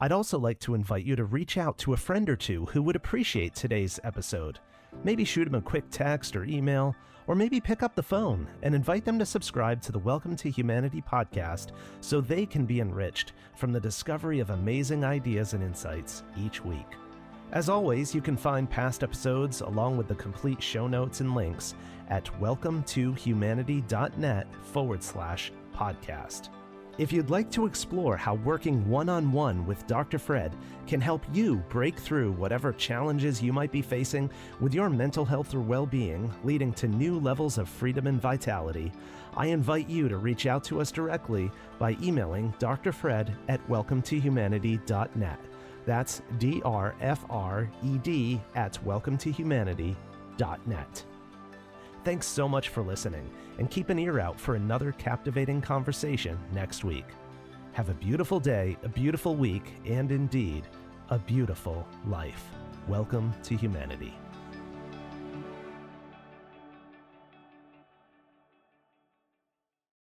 I'd also like to invite you to reach out to a friend or two who would appreciate today's episode. Maybe shoot them a quick text or email, or maybe pick up the phone and invite them to subscribe to the Welcome to Humanity podcast so they can be enriched from the discovery of amazing ideas and insights each week. As always, you can find past episodes along with the complete show notes and links at welcometohumanity.net/podcast. If you'd like to explore how working one-on-one with Dr. Fred can help you break through whatever challenges you might be facing with your mental health or well-being, leading to new levels of freedom and vitality, I invite you to reach out to us directly by emailing drfred@welcometohumanity.net. That's drfred@welcometohumanity.net. Thanks so much for listening, and keep an ear out for another captivating conversation next week. Have a beautiful day, a beautiful week, and indeed, a beautiful life. Welcome to Humanity.